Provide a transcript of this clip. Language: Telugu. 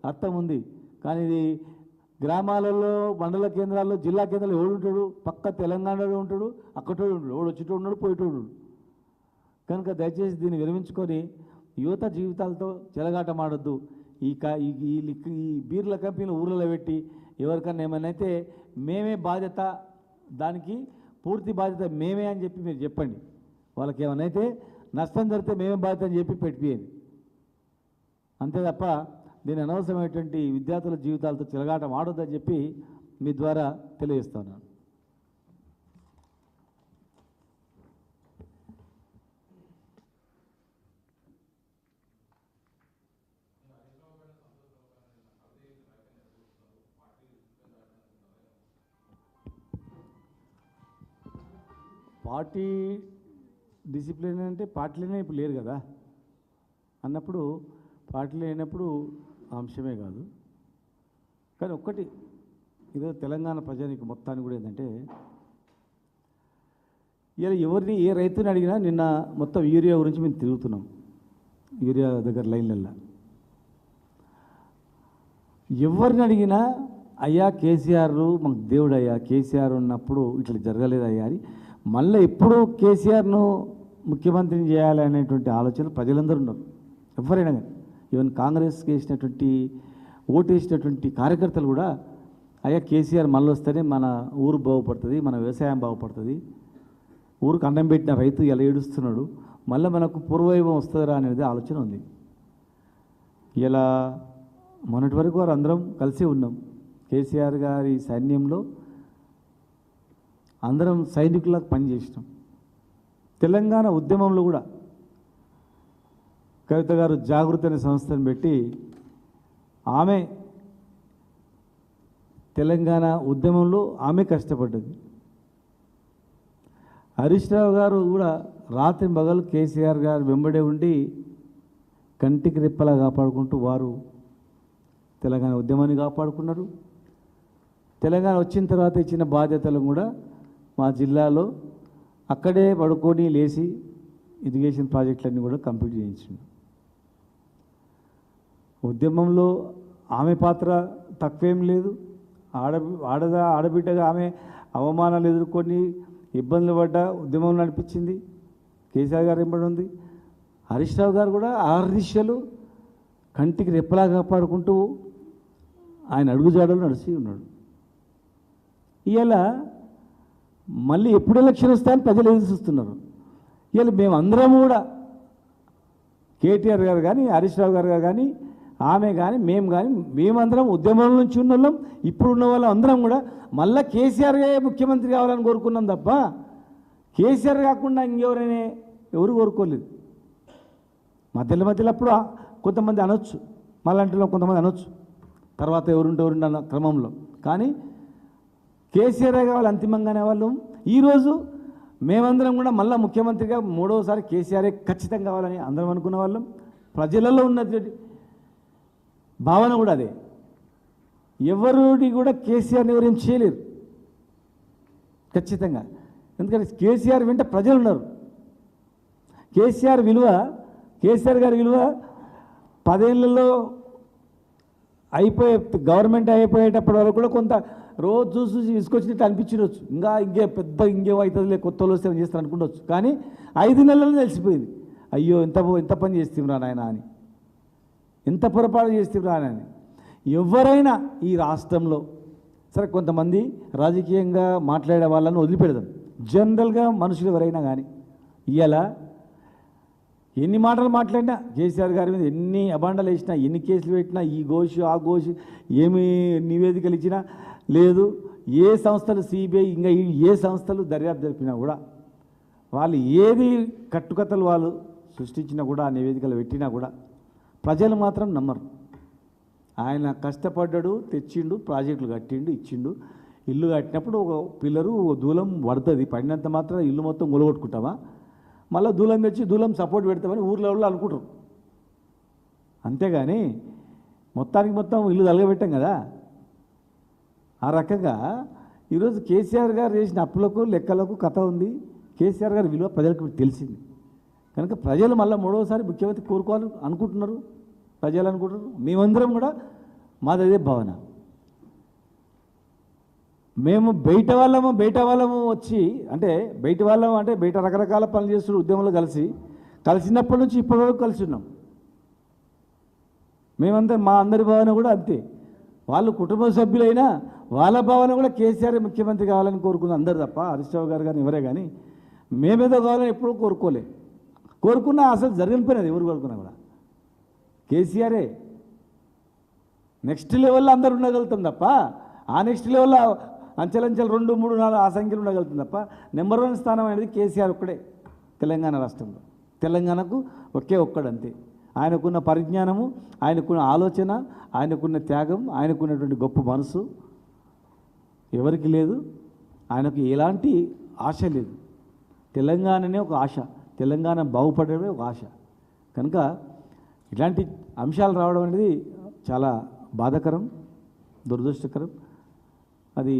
అర్థం ఉంది. కానీ ఇది గ్రామాలలో, మండల కేంద్రాల్లో, జిల్లా కేంద్రాల్లో ఎవడు ఉంటాడు? పక్క తెలంగాణలో ఉంటాడు, అక్కడోడు ఉంటాడు, ఎవడు వచ్చేటోడు ఉన్నాడు, పోయేటోడు. కనుక దయచేసి దీన్ని విరమించుకొని యువత జీవితాలతో చెలగాటమాడొద్దు. ఈ బీర్ల కంపెనీలు ఊర్లలో పెట్టి ఎవరికన్నా ఏమైనా అయితే మేమే బాధ్యత, దానికి పూర్తి బాధ్యత మేమే అని చెప్పి మీరు చెప్పండి. వాళ్ళకి ఏమైనా అయితే నష్టం జరిగితే మేమే బాధ్యత అని చెప్పి పెట్టిపోయేది. అంతే తప్ప దీని అనవసరమైనటువంటి విద్యార్థుల జీవితాలతో చెలగాటం ఆడొద్దని చెప్పి మీ ద్వారా తెలియజేస్తున్నాను. పార్టీ డిసిప్లిన్ అంటే పార్టీలోనే ఇప్పుడు లేరు కదా అన్నప్పుడు, పార్టీలో అయినప్పుడు అంశమే కాదు. కానీ ఒక్కటి ఈరోజు తెలంగాణ ప్రజానికి మొత్తానికి కూడా ఏంటంటే, ఇలా ఎవరిని ఏ రైతుని అడిగినా, నిన్న మొత్తం యూరియా గురించి మేము తిరుగుతున్నాం, యూరియా దగ్గర లైన్లల్లో ఎవరిని అడిగినా అయ్యా కేసీఆర్ మాకు దేవుడు, అయ్యా కేసీఆర్ ఉన్నప్పుడు ఇట్లా జరగలేదయ్యా అని, మళ్ళీ ఎప్పుడూ కేసీఆర్ను ముఖ్యమంత్రిని చేయాలి అనేటువంటి ఆలోచన ప్రజలందరూ ఉన్నారు. ఎవరైనా కానీ, ఈవెన్ కాంగ్రెస్కి వేసినటువంటి ఓటు వేసినటువంటి కార్యకర్తలు కూడా అయ్యా కేసీఆర్ మళ్ళీ వస్తేనే మన ఊరు బాగుపడుతుంది, మన వ్యవసాయం బాగుపడుతుంది, ఊరికి అన్నం పెట్టిన రైతు ఎలా ఏడుస్తున్నాడు, మళ్ళీ మనకు పూర్వవైభవం వస్తుందా అనేది ఆలోచన ఉంది. ఇలా మొన్నటి వరకు వారు అందరం కలిసి ఉన్నాం. కేసీఆర్ గారి సైన్యంలో అందరం సైనికులకు పనిచేసినాం. తెలంగాణ ఉద్యమంలో కూడా కవిత గారు జాగృతి అనే సంస్థను పెట్టి ఆమె తెలంగాణ ఉద్యమంలో ఆమె కష్టపడ్డది. హరీష్ రావు గారు కూడా రాత్రి పగలు కేసీఆర్ గారు వెంబడే ఉండి కంటికి రెప్పలా కాపాడుకుంటూ వారు తెలంగాణ ఉద్యమాన్ని కాపాడుకున్నారు. తెలంగాణ వచ్చిన తర్వాత ఇచ్చిన బాధ్యతలను కూడా మా జిల్లాలో అక్కడే పడుకొని లేచి ఇరిగేషన్ ప్రాజెక్టులన్నీ కూడా కంప్లీట్ చేయించింది. ఉద్యమంలో ఆమె పాత్ర తక్కువేం లేదు. ఆడబిడ్డగా ఆమె అవమానాలు ఎదుర్కొని ఇబ్బందులు పడ్డ ఉద్యమం నడిపించింది. కేసీఆర్ గారు వెంబడి ఉంది. హరీష్ రావు గారు కూడా ఆరు దిశలు కంటికి రెప్పలా కాపాడుకుంటూ ఆయన అడుగుజాడలు నడిచి ఉన్నాడు. ఇవాళ మళ్ళీ ఎప్పుడు ఎలక్షన్ వస్తాయని ప్రజలు ఎదురు చూస్తున్నారు. ఇవాళ మేమందరం కూడా కేటీఆర్ గారు కానీ, హరీష్ రావు గారు కానీ, ఆమె కానీ, మేమందరం ఉద్యమం నుంచి ఉన్న వాళ్ళం, ఇప్పుడున్న వాళ్ళం అందరం కూడా మళ్ళీ కేసీఆర్ ముఖ్యమంత్రి కావాలని కోరుకున్నాం తప్ప కేసీఆర్ కాకుండా ఇంకెవరైనా ఎవరు కోరుకోలేదు. మధ్యలో అప్పుడు కొంతమంది అనొచ్చు, మళ్ళంటిలో కొంతమంది అనొచ్చు, తర్వాత ఎవరుంటే అన్న క్రమంలో. కానీ కేసీఆర్ కావాలి అంతిమంగానే వాళ్ళం. ఈరోజు మేమందరం కూడా మళ్ళీ ముఖ్యమంత్రిగా మూడవసారి కేసీఆర్ ఖచ్చితంగా కావాలని అందరం అనుకున్న వాళ్ళం. ప్రజలలో ఉన్నటువంటి భావన కూడా అదే. ఎవరిని కూడా కేసీఆర్ని ఎవరేం చేయలేరు ఖచ్చితంగా. ఎందుకంటే కేసీఆర్ వెంట ప్రజలు ఉన్నారు. కేసీఆర్ గారి విలువ 10 ఏళ్లలో గవర్నమెంట్ అయిపోయేటప్పటి వరకు కూడా కొంత రోజు చూసి తీసుకొచ్చినట్టు అనిపించవచ్చు. ఇంకేమో అవుతుంది, కొత్త వాళ్ళు వస్తే చేస్తారు అనుకుంటవచ్చు. కానీ 5 నెలల్లో తెలిసిపోయింది, అయ్యో ఎంత పని చేస్తున్నా నాయన అని, ఎంత పొరపాటు చేస్తున్నా అని. ఎవరైనా ఈ రాష్ట్రంలో సరే కొంతమంది రాజకీయంగా మాట్లాడే వాళ్ళని వదిలిపెడదాం, జనరల్గా మనుషులు ఎవరైనా కానీ ఇలా ఎన్ని మాటలు మాట్లాడినా, కేసీఆర్ గారి మీద ఎన్ని అబాండాలు వేసినా, ఎన్ని కేసులు పెట్టినా, ఈ ఘోషు ఆ ఘోషు, ఏమి నివేదికలు ఇచ్చినా లేదు, ఏ సంస్థలు సిబిఐ ఇంకా ఏ సంస్థలు దర్యాప్తు జరిపినా కూడా, వాళ్ళు ఏది కట్టుకథలు వాళ్ళు సృష్టించినా కూడా, ఆ నివేదికలు పెట్టినా కూడా ప్రజలు మాత్రం నమ్మరు. ఆయన కష్టపడ్డాడు, తెచ్చిండు, ప్రాజెక్టులు కట్టిండు, ఇచ్చిండు. ఇల్లు కట్టినప్పుడు ఒక పిల్లరు దూలం పడుతుంది, పడినంత మాత్రం ఇల్లు మొత్తం గొలగొట్టుకుంటామా? మళ్ళీ దూలం తెచ్చి దూలం సపోర్ట్ పెడతామని ఊర్లో వాళ్ళు అనుకుంటారు. అంతేగాని మొత్తం ఇల్లు తలగబెట్టాం కదా. ఆ రకంగా ఈరోజు కేసీఆర్ గారు చేసిన అప్పులకు లెక్కలకు కథ ఉంది. కేసీఆర్ గారి విలువ ప్రజలకు తెలిసింది కనుక ప్రజలు మళ్ళీ మూడవసారి ముఖ్యమంత్రి కోరుకోవాలని అనుకుంటున్నారు, ప్రజలు అనుకుంటున్నారు. మేమందరం కూడా మాది అదే భావన. మేము బయట వాళ్ళము వచ్చి అంటే బయట రకరకాల పనులు చేస్తున్న ఉద్యమంలో కలిసినప్పటి నుంచి ఇప్పటి వరకు కలిసి ఉన్నాం. మేమంతా మా అందరి భావన కూడా అంతే. వాళ్ళు కుటుంబ సభ్యులైనా వాళ్ళ భావన కూడా కేసీఆర్ ముఖ్యమంత్రి కావాలని కోరుకున్న అందరు తప్ప హరీష్ రావు గారు కానీ ఎవరే కానీ మేమేదో కావాలని ఎప్పుడూ కోరుకున్నా అసలు జరగనిపోయినది. ఎవరు కోరుకున్నా కూడా కేసీఆరే నెక్స్ట్ లెవెల్లో అందరు ఉండగలుగుతాం తప్ప ఆ నెక్స్ట్ లెవెల్లో అంచెలంచెలు 2, 3, 4 ఆ సంఖ్యలు ఉండగలుగుతుంది తప్ప నెంబర్ 1 స్థానం అనేది కేసీఆర్ ఒక్కడే తెలంగాణ రాష్ట్రంలో. తెలంగాణకు ఒక్కడంతే. ఆయనకున్న పరిజ్ఞానము, ఆయనకున్న ఆలోచన, ఆయనకున్న త్యాగం, ఆయనకున్నటువంటి గొప్ప మనసు ఎవరికి లేదు. ఆయనకు ఎలాంటి ఆశ లేదు. తెలంగాణనే ఒక ఆశ, తెలంగాణ బాగుపడమే ఒక ఆశ. కనుక ఇలాంటి అంశాలు రావడం అనేది చాలా బాధాకరం, దురదృష్టకరం. అది